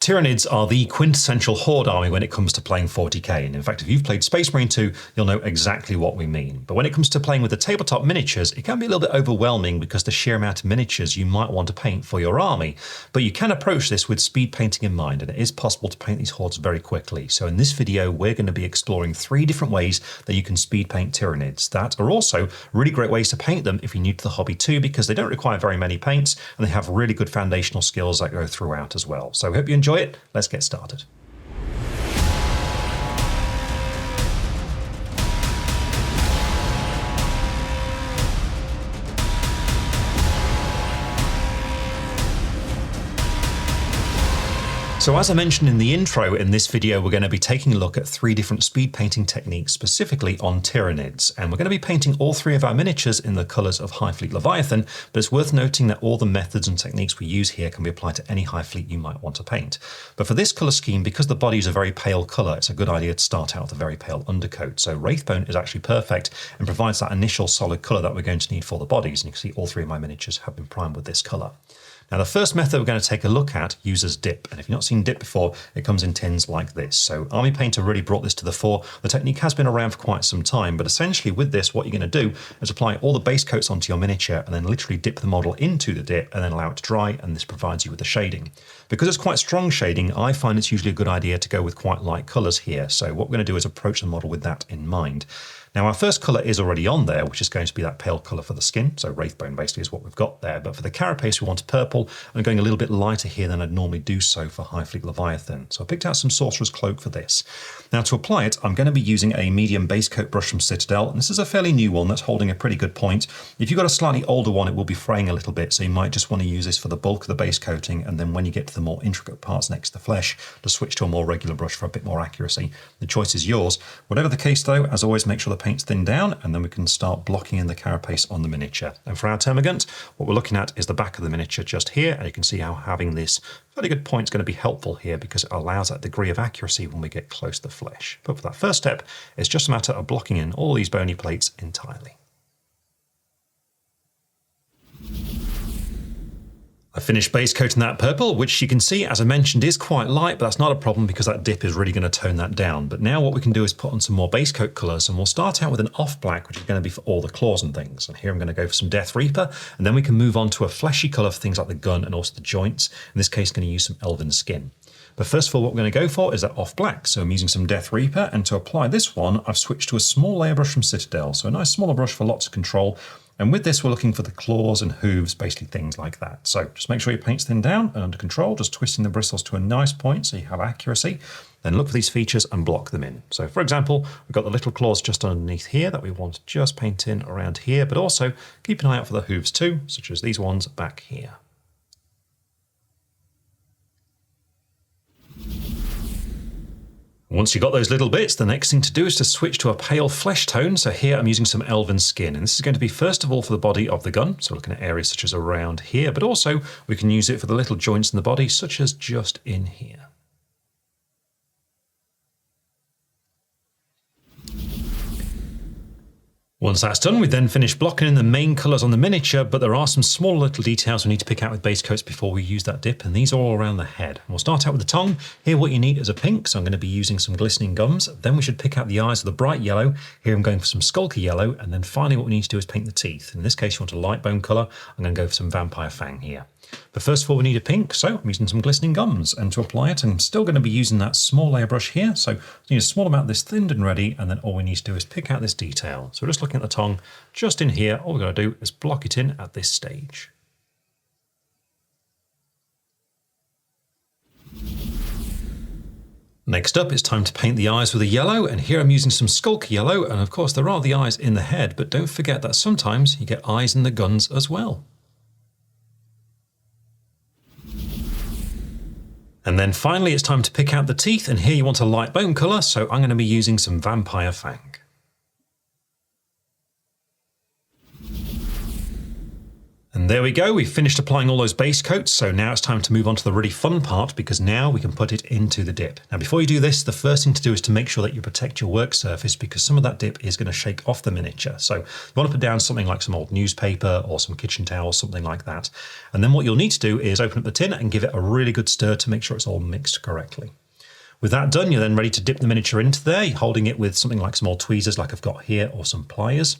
Tyranids are the quintessential horde army when it comes to playing 40k, and in fact if you've played Space Marine 2 you'll know exactly what we mean. But when it comes to playing with the tabletop miniatures, it can be a little bit overwhelming because the sheer amount of miniatures you might want to paint for your army. But you can approach this with speed painting in mind, and it is possible to paint these hordes very quickly. So in this video we're going to be exploring 3 different ways that you can speed paint Tyranids that are also really great ways to paint them if you're new to the hobby too, because they don't require very many paints and they have really good foundational skills that go throughout as well. So I hope you enjoy it. Let's get started. So as I mentioned in the intro, in this video we're going to be taking a look at 3 different speed painting techniques specifically on Tyranids, and we're going to be painting all 3 of our miniatures in the colours of High Fleet Leviathan, but it's worth noting that all the methods and techniques we use here can be applied to any High Fleet you might want to paint. But for this colour scheme, because the body is a very pale colour, it's a good idea to start out with a very pale undercoat. So Wraithbone is actually perfect and provides that initial solid colour that we're going to need for the bodies, and you can see all 3 of my miniatures have been primed with this colour. Now the first method we're going to take a look at uses dip, and if you've not seen dip before, it comes in tins like this. So Army Painter really brought this to the fore. The technique has been around for quite some time, but essentially with this what you're going to do is apply all the base coats onto your miniature and then literally dip the model into the dip and then allow it to dry, and this provides you with the shading. Because it's quite strong shading, I find it's usually a good idea to go with quite light colours here. So what we're going to do is approach the model with that in mind. Now our first colour is already on there, which is going to be that pale colour for the skin, so Wraithbone basically is what we've got there, but for the carapace we want a purple. I'm going a little bit lighter here than I'd normally do so for High Fleet Leviathan, so I picked out some Sorcerer's Cloak for this. Now to apply it, I'm going to be using a medium base coat brush from Citadel, and this is a fairly new one that's holding a pretty good point. If you've got a slightly older one it will be fraying a little bit, so you might just want to use this for the bulk of the base coating, and then when you get to the more intricate parts next to the flesh, just switch to a more regular brush for a bit more accuracy. The choice is yours. Whatever the case though, as always make sure the paint's thinned down, and then we can start blocking in the carapace on the miniature. And for our termagant, what we're looking at is the back of the miniature just here, and you can see how having this fairly good point is going to be helpful here because it allows that degree of accuracy when we get close to the flesh. But for that first step, it's just a matter of blocking in all these bony plates entirely. I finished base coating that purple, which you can see, as I mentioned, is quite light, but that's not a problem because that dip is really going to tone that down. But now what we can do is put on some more base coat colours, and we'll start out with an off black, which is going to be for all the claws and things. And here I'm going to go for some Death Reaper, and then we can move on to a fleshy colour for things like the gun and also the joints. In this case, going to use some Elven Skin. But first of all, what we're going to go for is that off black. So I'm using some Death Reaper, and to apply this one, I've switched to a small layer brush from Citadel. So a nice smaller brush for lots of control. And with this, we're looking for the claws and hooves, basically things like that. So just make sure your paint's thinned down and under control, just twisting the bristles to a nice point so you have accuracy. Then look for these features and block them in. So for example, we've got the little claws just underneath here that we want to just paint in around here, but also keep an eye out for the hooves too, such as these ones back here. Once you've got those little bits, the next thing to do is to switch to a pale flesh tone. So here I'm using some Elven Skin, and this is going to be first of all for the body of the gun, so looking at areas such as around here, but also we can use it for the little joints in the body, such as just in here. Once that's done, we then finish blocking in the main colours on the miniature, but there are some small little details we need to pick out with base coats before we use that dip, and these are all around the head. And we'll start out with the tongue. Here what you need is a pink, so I'm going to be using some Glistening gums. Then we should pick out the eyes with a bright yellow. Here I'm going for some Skulker Yellow, and then finally what we need to do is paint the teeth. In this case you want a light bone colour. I'm going to go for some Vampire Fang here. But first of all we need a pink, so I'm using some Glistening gums, and to apply it I'm still going to be using that small layer brush here, so we need a small amount of this thinned and ready, and then all we need to do is pick out this detail. So we're just looking at the tongue, just in here, all we're going to do is block it in at this stage. Next up, it's time to paint the eyes with a yellow, and here I'm using some Skulker Yellow, and of course there are the eyes in the head, but don't forget that sometimes you get eyes in the guns as well. And then finally it's time to pick out the teeth, and here you want a light bone colour, so I'm going to be using some Vampire Fang. And And there we go, we've finished applying all those base coats, so now it's time to move on to the really fun part, because now we can put it into the dip. Now before you do this, the first thing to do is to make sure that you protect your work surface, because some of that dip is going to shake off the miniature. So you want to put down something like some old newspaper or some kitchen towel, something like that. And then what you'll need to do is open up the tin and give it a really good stir to make sure it's all mixed correctly. With that done, you're then ready to dip the miniature into there, holding it with something like some old tweezers like I've got here, or some pliers.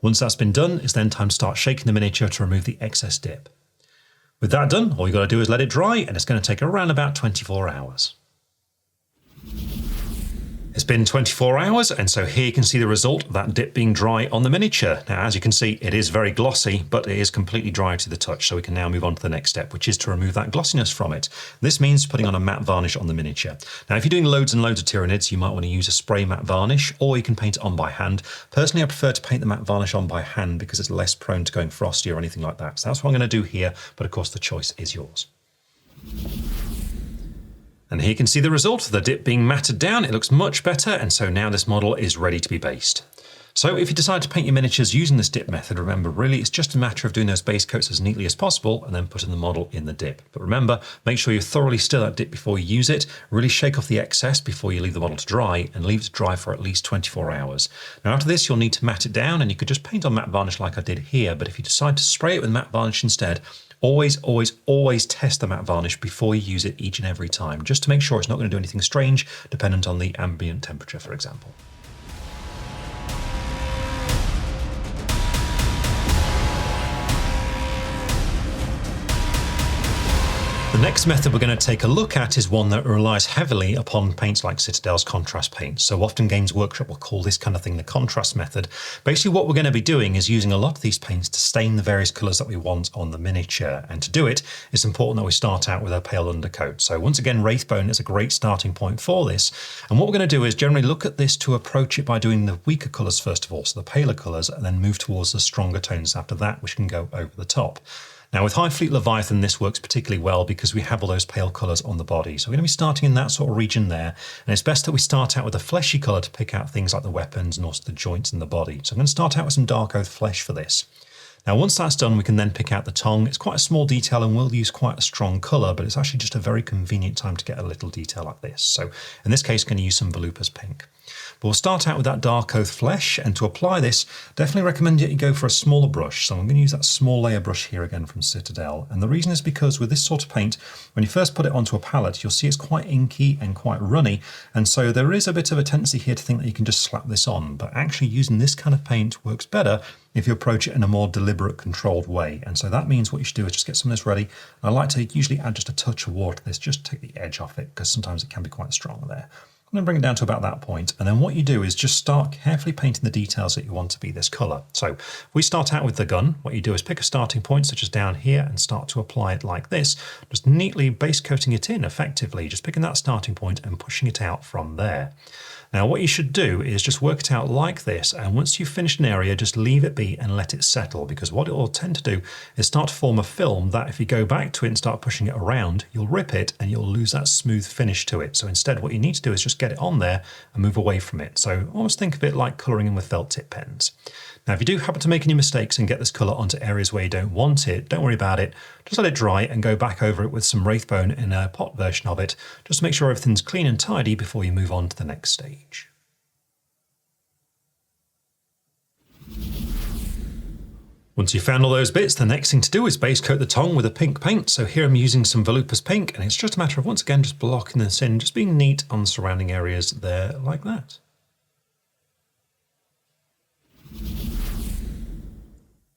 Once that's been done, it's then time to start shaking the miniature to remove the excess dip. With that done, all you've got to do is let it dry, and it's going to take around about 24 hours. It's been 24 hours, and so here you can see the result of that dip being dry on the miniature. Now, as you can see, it is very glossy, but it is completely dry to the touch, so we can now move on to the next step, which is to remove that glossiness from it. This means putting on a matte varnish on the miniature. Now, if you're doing loads and loads of Tyranids, you might want to use a spray matte varnish, or you can paint it on by hand. Personally, I prefer to paint the matte varnish on by hand because it's less prone to going frosty or anything like that. So that's what I'm going to do here, but of course the choice is yours. And here you can see the result of the dip being matted down. It looks much better, and so now this model is ready to be based. So if you decide to paint your miniatures using this dip method, remember really it's just a matter of doing those base coats as neatly as possible and then putting the model in the dip. But remember, make sure you thoroughly stir that dip before you use it, really shake off the excess before you leave the model to dry, and leave it to dry for at least 24 hours. Now after this, you'll need to mat it down, and you could just paint on matte varnish like I did here, but if you decide to spray it with matte varnish instead, always test the matte varnish before you use it each and every time, just to make sure it's not going to do anything strange, dependent on the ambient temperature, for example. The next method we're going to take a look at is one that relies heavily upon paints like Citadel's contrast paint. So often Games Workshop will call this kind of thing the contrast method. Basically what we're going to be doing is using a lot of these paints to stain the various colours that we want on the miniature. And to do it, it's important that we start out with a pale undercoat. So once again, Wraithbone is a great starting point for this. And what we're going to do is generally look at this to approach it by doing the weaker colours first of all, so the paler colours, and then move towards the stronger tones after that, which can go over the top. Now with High Fleet Leviathan, this works particularly well because we have all those pale colours on the body. So we're going to be starting in that sort of region there. And it's best that we start out with a fleshy colour to pick out things like the weapons and also the joints in the body. So I'm going to start out with some Darkoath Flesh for this. Now once that's done, we can then pick out the tongue. It's quite a small detail and we'll use quite a strong colour, but it's actually just a very convenient time to get a little detail like this. So in this case, I'm going to use some Volupus Pink. But we'll start out with that Darkoath Flesh, and to apply this, definitely recommend that you go for a smaller brush. So I'm going to use that small layer brush here again from Citadel. And the reason is because with this sort of paint, when you first put it onto a palette, you'll see it's quite inky and quite runny. And so there is a bit of a tendency here to think that you can just slap this on. But actually using this kind of paint works better if you approach it in a more deliberate, controlled way. And so that means what you should do is just get some of this ready. I like to usually add just a touch of water to this, just to take the edge off it, because sometimes it can be quite strong there. I'm going to bring it down to about that point, and then what you do is just start carefully painting the details that you want to be this colour. So if we start out with the gun, what you do is pick a starting point such as down here and start to apply it like this, just neatly base coating it in effectively, just picking that starting point and pushing it out from there. Now what you should do is just work it out like this, and once you've finished an area, just leave it be and let it settle, because what it will tend to do is start to form a film that if you go back to it and start pushing it around, you'll rip it and you'll lose that smooth finish to it. So instead what you need to do is just get it on there and move away from it. So almost think of it like colouring in with felt tip pens. Now if you do happen to make any mistakes and get this colour onto areas where you don't want it, don't worry about it. Just let it dry and go back over it with some Wraithbone in a pot version of it, just to make sure everything's clean and tidy before you move on to the next stage. Once you've found all those bits, the next thing to do is base coat the tongue with a pink paint. So here I'm using some Volupus Pink, and it's just a matter of once again just blocking this in, just being neat on the surrounding areas there like that.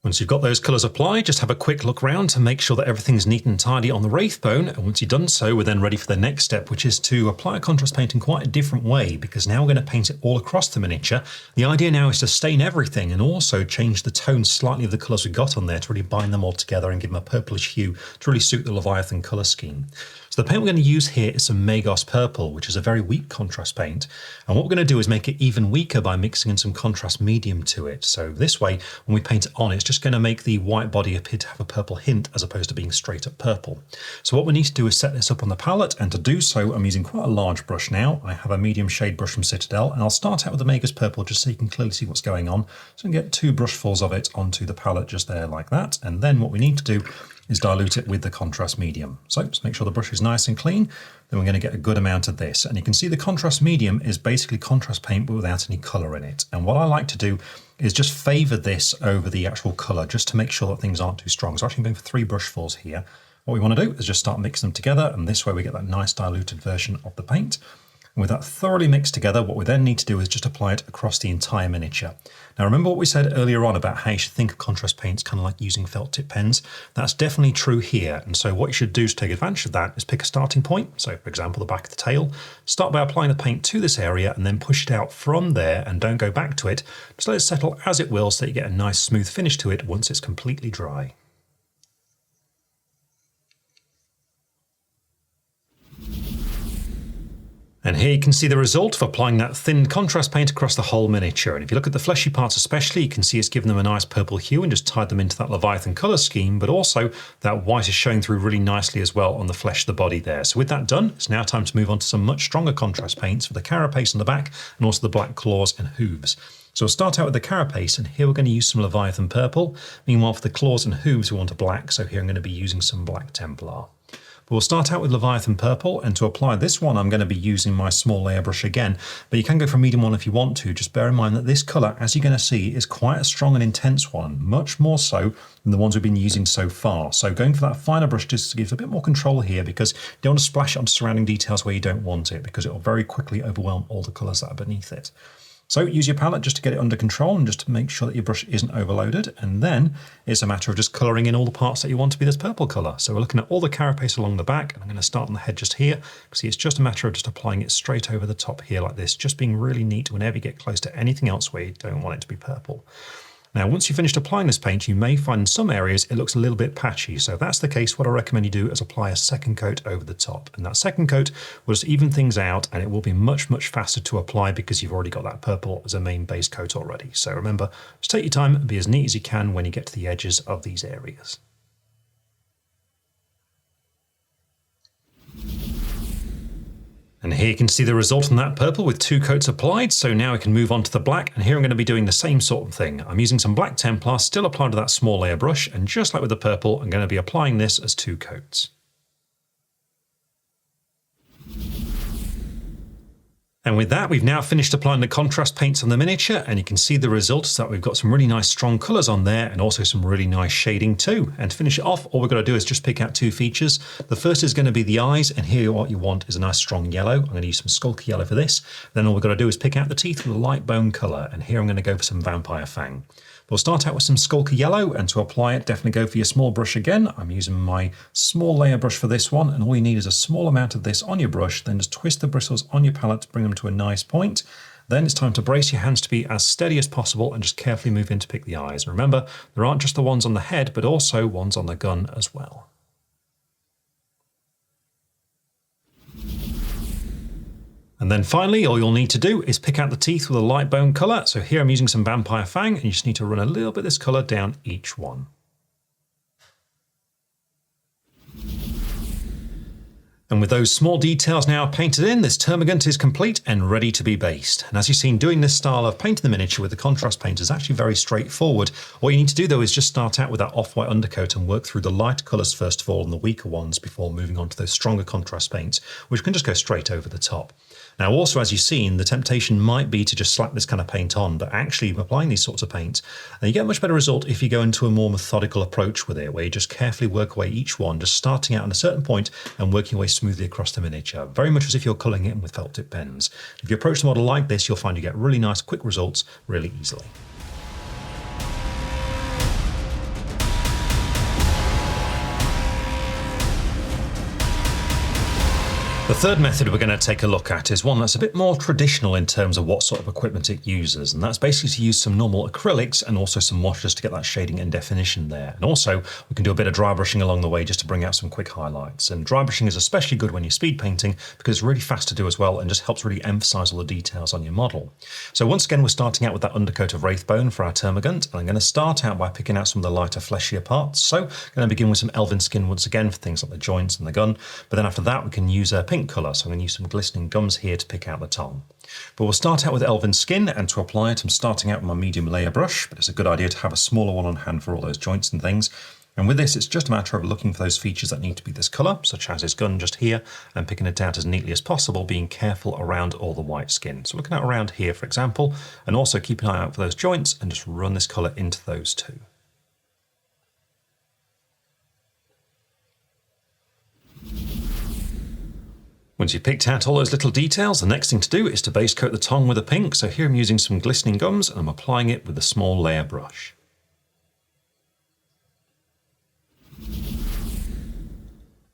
Once you've got those colours applied, just have a quick look around to make sure that everything's neat and tidy on the Wraithbone. And once you've done so, we're then ready for the next step, which is to apply a contrast paint in quite a different way, because now we're going to paint it all across the miniature. The idea now is to stain everything and also change the tone slightly of the colours we got on there to really bind them all together and give them a purplish hue to really suit the Leviathan colour scheme. So the paint we're going to use here is some Magos Purple, which is a very weak contrast paint. And what we're going to do is make it even weaker by mixing in some contrast medium to it. So this way, when we paint it on, it's just going to make the white body appear to have a purple hint as opposed to being straight up purple. So what we need to do is set this up on the palette, and to do so, I'm using quite a large brush now. I have a medium shade brush from Citadel, and I'll start out with the Magos Purple just so you can clearly see what's going on. So we can get 2 brushfuls of it onto the palette just there like that. And then what we need to do is dilute it with the contrast medium. So just make sure the brush is nice and clean. Then we're going to get a good amount of this. And you can see the contrast medium is basically contrast paint but without any colour in it. And what I like to do is just favour this over the actual colour just to make sure that things aren't too strong. So actually I'm going for 3 brushfuls here. What we want to do is just start mixing them together, and this way we get that nice diluted version of the paint. And with that thoroughly mixed together, what we then need to do is just apply it across the entire miniature. Now remember what we said earlier on about how you should think of contrast paints kind of like using felt tip pens? That's definitely true here. And so what you should do to take advantage of that is pick a starting point. So for example, the back of the tail. Start by applying the paint to this area and then push it out from there, and don't go back to it. Just let it settle as it will so that you get a nice smooth finish to it once it's completely dry. And here you can see the result of applying that thin contrast paint across the whole miniature. And if you look at the fleshy parts especially, you can see it's given them a nice purple hue and just tied them into that Leviathan colour scheme, but also that white is showing through really nicely as well on the flesh of the body there. So with that done, it's now time to move on to some much stronger contrast paints for the carapace on the back and also the black claws and hooves. So we'll start out with the carapace, and here we're going to use some Leviathan purple. Meanwhile, for the claws and hooves, we want a black, so here I'm going to be using some black Templar. But we'll start out with Leviathan purple, and to apply this one I'm going to be using my small layer brush again, but you can go for a medium one if you want to. Just bear in mind that this colour, as you're going to see, is quite a strong and intense one, much more so than the ones we've been using so far. So going for that finer brush just gives a bit more control here, because you don't want to splash it onto surrounding details where you don't want it, because it will very quickly overwhelm all the colours that are beneath it. So use your palette just to get it under control and just to make sure that your brush isn't overloaded, and then it's a matter of just colouring in all the parts that you want to be this purple colour. So we're looking at all the carapace along the back, and I'm going to start on the head just here. See, it's just a matter of just applying it straight over the top here like this, just being really neat whenever you get close to anything else where you don't want it to be purple. Now, once you've finished applying this paint, you may find in some areas it looks a little bit patchy. So if that's the case, what I recommend you do is apply a second coat over the top. And that second coat will just even things out, and it will be much, much faster to apply because you've already got that purple as a main base coat already. So remember, just take your time and be as neat as you can when you get to the edges of these areas. And here you can see the result on that purple with 2 coats applied. So now we can move on to the black, and here I'm going to be doing the same sort of thing. I'm using some black Templar, still applied to that small layer brush, and just like with the purple, I'm going to be applying this as 2 coats. And with that, we've now finished applying the contrast paints on the miniature, and you can see the result is that we've got some really nice strong colours on there and also some really nice shading too. And to finish it off, all we've got to do is just pick out 2 features. The first is going to be the eyes, and here what you want is a nice strong yellow. I'm going to use some Skulker Yellow for this. Then all we've got to do is pick out the teeth with a light bone colour, and here I'm going to go for some Vampire Fang. We'll start out with some Skulker Yellow, and to apply it, definitely go for your small brush again. I'm using my small layer brush for this one, and all you need is a small amount of this on your brush, then just twist the bristles on your palette to bring them to a nice point. Then it's time to brace your hands to be as steady as possible and just carefully move in to pick the eyes. And remember, there aren't just the ones on the head, but also ones on the gun as well. And then finally, all you'll need to do is pick out the teeth with a light bone colour. So here I'm using some Vampire Fang, and you just need to run a little bit of this colour down each one. And with those small details now painted in, this termagant is complete and ready to be based. And as you've seen, doing this style of painting the miniature with the contrast paint is actually very straightforward. All you need to do though is just start out with that off-white undercoat and work through the light colours first of all and the weaker ones before moving on to those stronger contrast paints, which can just go straight over the top. Now also, as you've seen, the temptation might be to just slap this kind of paint on, but actually applying these sorts of paints, you get a much better result if you go into a more methodical approach with it, where you just carefully work away each one, just starting out at a certain point and working your way smoothly across the miniature, very much as if you're colouring it in with felt tip pens. If you approach the model like this, you'll find you get really nice quick results really easily. The third method we're going to take a look at is one that's a bit more traditional in terms of what sort of equipment it uses, and that's basically to use some normal acrylics and also some washes to get that shading and definition there. And also we can do a bit of dry brushing along the way just to bring out some quick highlights. And dry brushing is especially good when you're speed painting because it's really fast to do as well and just helps really emphasize all the details on your model. So once again we're starting out with that undercoat of Wraithbone for our Termagant, and I'm going to start out by picking out some of the lighter fleshier parts. So I'm going to begin with some Elven Skin once again for things like the joints and the gun, but then after that we can use a pink colour, so I'm going to use some Glistening gums here to pick out the tongue. But we'll start out with Elven Skin, and to apply it I'm starting out with my medium layer brush, but it's a good idea to have a smaller one on hand for all those joints and things. And with this it's just a matter of looking for those features that need to be this colour, such as his gun just here, and picking it out as neatly as possible, being careful around all the white skin. So looking at around here for example, and also keep an eye out for those joints and just run this colour into those too. Once you've picked out all those little details, the next thing to do is to base coat the tongue with a pink. So here I'm using some Glistening gums and I'm applying it with a small layer brush.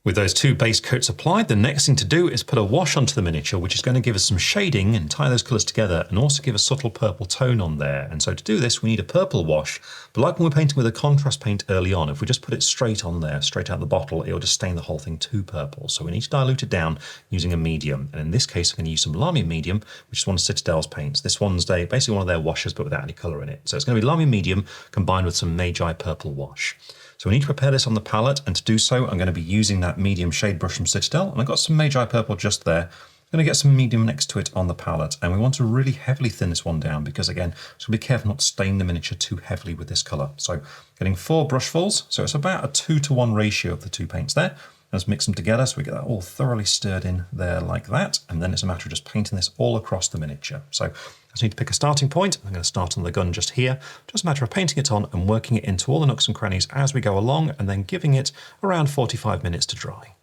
With those two base coats applied, the next thing to do is put a wash onto the miniature, which is going to give us some shading and tie those colours together and also give a subtle purple tone on there. And so to do this, we need a purple wash. But like when we're painting with a contrast paint early on, if we just put it straight on there, straight out the bottle, it will just stain the whole thing too purple. So we need to dilute it down using a medium. And in this case, I'm going to use some Lamy Medium, which is one of Citadel's paints. This one's basically one of their washes, but without any colour in it. So it's going to be Lamy Medium combined with some Magi Purple wash. So we need to prepare this on the palette, and to do so I'm going to be using that medium shade brush from Citadel, and I've got some Magi Purple just there. I'm going to get some medium next to it on the palette, and we want to really heavily thin this one down because again, so be careful not to stain the miniature too heavily with this colour. So getting 4 brushfuls, so it's about a 2-to-1 ratio of the two paints there. Let's mix them together so we get that all thoroughly stirred in there like that, and then it's a matter of just painting this all across the miniature. So I just need to pick a starting point. I'm going to start on the gun just here. Just a matter of painting it on and working it into all the nooks and crannies as we go along, and then giving it around 45 minutes to dry.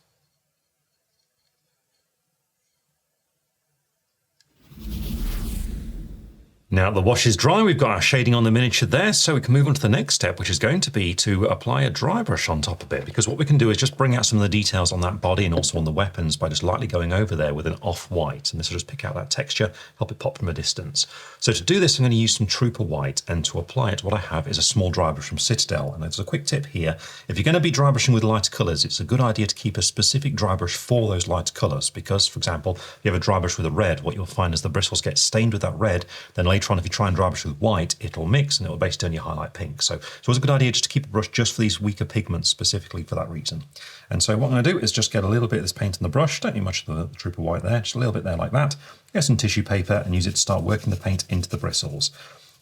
Now the wash is dry, we've got our shading on the miniature there, so we can move on to the next step, which is going to be to apply a dry brush on top of it, because what we can do is just bring out some of the details on that body and also on the weapons by just lightly going over there with an off-white, and this will just pick out that texture, help it pop from a distance. So to do this I'm going to use some Trooper White, and to apply it what I have is a small dry brush from Citadel. And there's a quick tip here: if you're going to be dry brushing with lighter colours, it's a good idea to keep a specific dry brush for those lighter colours, because for example if you have a dry brush with a red, what you'll find is the bristles get stained with that red, then later on if you try and dry brush with white, it'll mix and it'll basically turn your highlight pink. So it's always a good idea just to keep a brush just for these weaker pigments specifically for that reason. And so what I'm going to do is just get a little bit of this paint on the brush, don't need much of the Trooper White there, just a little bit there like that, get some tissue paper and use it to start working the paint into the bristles.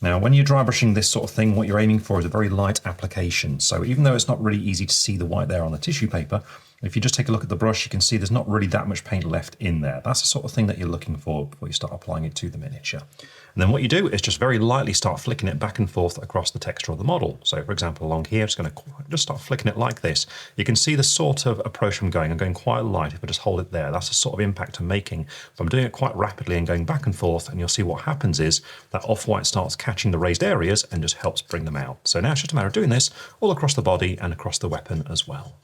Now when you're dry brushing this sort of thing, what you're aiming for is a very light application. So even though it's not really easy to see the white there on the tissue paper, if you just take a look at the brush, you can see there's not really that much paint left in there. That's the sort of thing that you're looking for before you start applying it to the miniature. And then what you do is just very lightly start flicking it back and forth across the texture of the model. So for example, along here, I'm just going to just start flicking it like this. You can see the sort of approach I'm going. I'm going quite light. If I just hold it there, that's the sort of impact I'm making. If I'm doing it quite rapidly and going back and forth, and you'll see what happens is that off-white starts catching the raised areas and just helps bring them out. So now it's just a matter of doing this all across the body and across the weapon as well.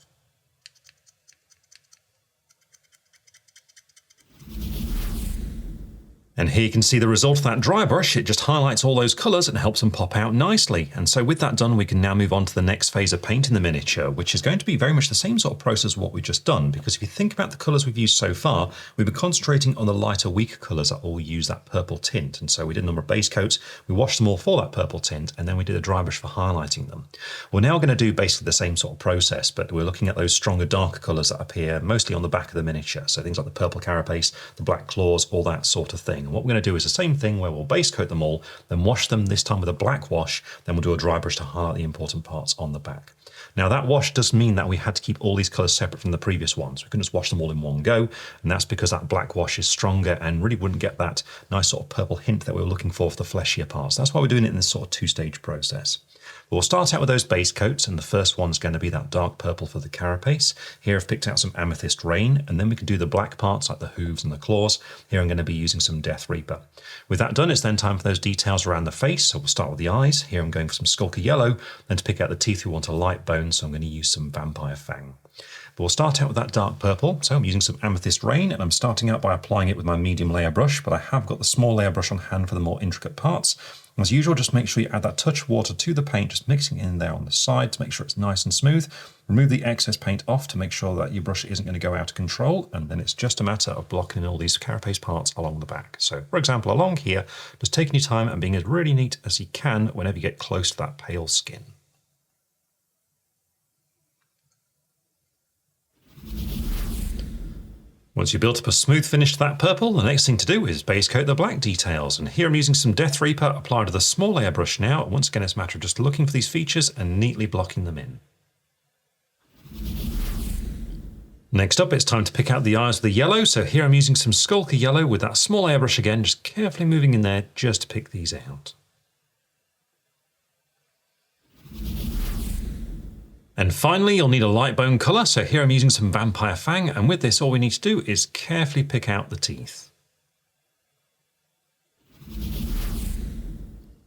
And here you can see the result of that dry brush. It just highlights all those colours and helps them pop out nicely. And so with that done, we can now move on to the next phase of painting the miniature, which is going to be very much the same sort of process as what we've just done. Because if you think about the colours we've used so far, we've been concentrating on the lighter, weaker colours that all use that purple tint. And so we did a number of base coats, we washed them all for that purple tint, and then we did a dry brush for highlighting them. We're now going to do basically the same sort of process, but we're looking at those stronger, darker colours that appear mostly on the back of the miniature. So things like the purple carapace, the black claws, all that sort of thing. And what we're going to do is the same thing where we'll base coat them all, then wash them, this time with a black wash, then we'll do a dry brush to highlight the important parts on the back. Now that wash does mean that we had to keep all these colours separate from the previous ones. We couldn't just wash them all in one go, and that's because that black wash is stronger and really wouldn't get that nice sort of purple hint that we were looking for the fleshier parts. That's why we're doing it in this sort of two-stage process. We'll start out with those base coats, and the first one's going to be that dark purple for the carapace. Here I've picked out some Amethyst Rain, and then we can do the black parts like the hooves and the claws. Here I'm going to be using some Death Reaper. With that done, it's then time for those details around the face, so we'll start with the eyes. Here I'm going for some Skulker Yellow, then to pick out the teeth we want a light bone, so I'm going to use some Vampire Fang. But we'll start out with that dark purple. So I'm using some Amethyst Rain, and I'm starting out by applying it with my medium layer brush, but I have got the small layer brush on hand for the more intricate parts. As usual, just make sure you add that touch of water to the paint, just mixing it in there on the side to make sure it's nice and smooth. Remove the excess paint off to make sure that your brush isn't going to go out of control, and then it's just a matter of blocking in all these carapace parts along the back. So, for example, along here, just taking your time and being as really neat as you can whenever you get close to that pale skin. Once you've built up a smooth finish to that purple, the next thing to do is base coat the black details. And here I'm using some Death Reaper applied with a small layer brush now. Once again, it's a matter of just looking for these features and neatly blocking them in. Next up, it's time to pick out the eyes of the yellow. So here I'm using some Skulker Yellow with that small layer brush again, just carefully moving in there just to pick these out. And finally, you'll need a light bone colour, so here I'm using some Vampire Fang, and with this all we need to do is carefully pick out the teeth.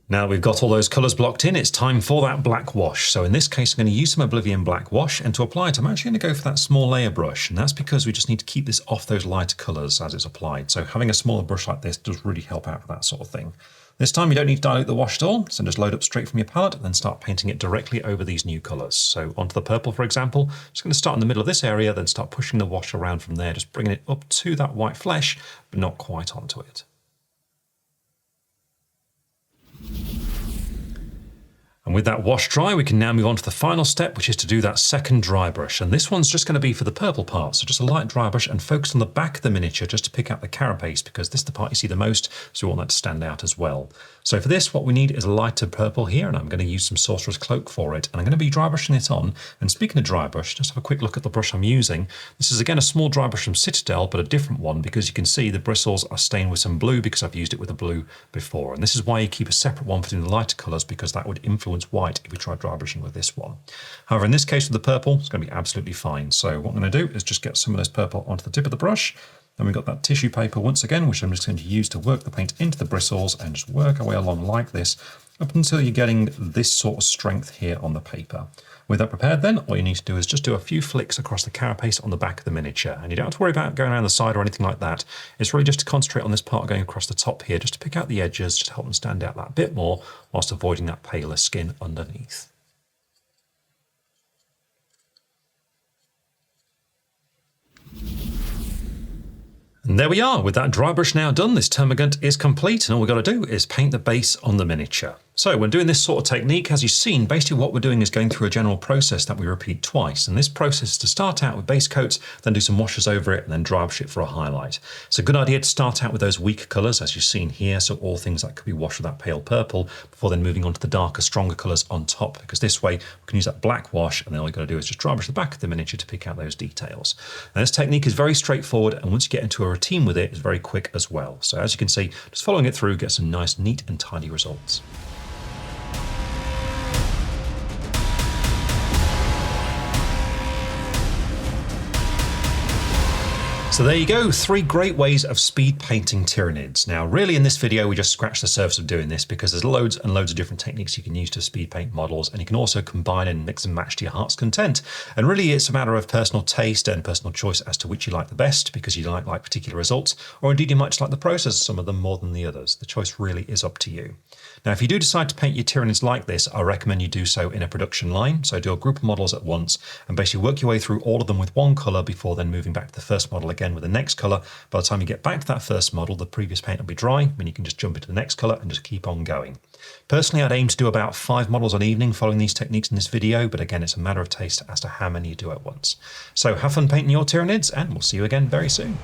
Now we've got all those colours blocked in, it's time for that black wash. So in this case I'm going to use some Oblivion Black Wash, and to apply it I'm actually going to go for that small layer brush, and that's because we just need to keep this off those lighter colours as it's applied. So having a smaller brush like this does really help out with that sort of thing. This time you don't need to dilute the wash at all, so just load up straight from your palette and then start painting it directly over these new colours. So onto the purple, for example, just going to start in the middle of this area, then start pushing the wash around from there, just bringing it up to that white flesh, but not quite onto it. And with that wash dry, we can now move on to the final step, which is to do that second dry brush. And this one's just going to be for the purple part. So just a light dry brush and focus on the back of the miniature just to pick out the carapace, because this is the part you see the most, so we want that to stand out as well. So for this, what we need is a lighter purple here, and I'm going to use some Sorcerer's Cloak for it. And I'm going to be dry brushing it on. And speaking of dry brush, just have a quick look at the brush I'm using. This is again a small dry brush from Citadel, but a different one, because you can see the bristles are stained with some blue because I've used it with a blue before. And this is why you keep a separate one for doing the lighter colours, because that would influence white if we try dry brushing with this one. However, in this case with the purple, it's going to be absolutely fine. So what I'm going to do is just get some of this purple onto the tip of the brush. Then we've got that tissue paper once again, which I'm just going to use to work the paint into the bristles and just work our way along like this up until you're getting this sort of strength here on the paper. With that prepared then, all you need to do is just do a few flicks across the carapace on the back of the miniature, and you don't have to worry about going around the side or anything like that. It's really just to concentrate on this part going across the top here, just to pick out the edges, just to help them stand out that bit more, whilst avoiding that paler skin underneath. And there we are, with that dry brush now done, this termagant is complete, and all we've got to do is paint the base on the miniature. So when doing this sort of technique, as you've seen, basically what we're doing is going through a general process that we repeat twice. And this process is to start out with base coats, then do some washes over it, and then dry brush it for a highlight. It's a good idea to start out with those weaker colours, as you've seen here, so all things that could be washed with that pale purple, before then moving on to the darker, stronger colours on top, because this way we can use that black wash, and then all you've got to do is just dry brush the back of the miniature to pick out those details. And this technique is very straightforward, and once you get into a routine with it, it's very quick as well. So as you can see, just following it through, get some nice, neat and tidy results. So there you go, 3 great ways of speed painting Tyranids. Now really in this video we just scratched the surface of doing this, because there's loads and loads of different techniques you can use to speed paint models, and you can also combine and mix and match to your heart's content. And really it's a matter of personal taste and personal choice as to which you like the best, because you like particular results, or indeed you might just like the process of some of them more than the others. The choice really is up to you. Now if you do decide to paint your Tyranids like this, I recommend you do so in a production line. So do a group of models at once and basically work your way through all of them with one colour before then moving back to the first model again with the next colour. By the time you get back to that first model, the previous paint will be dry, and you can just jump into the next colour and just keep on going. Personally, I'd aim to do about 5 models an evening following these techniques in this video, but again, it's a matter of taste as to how many you do at once. So have fun painting your Tyranids, and we'll see you again very soon.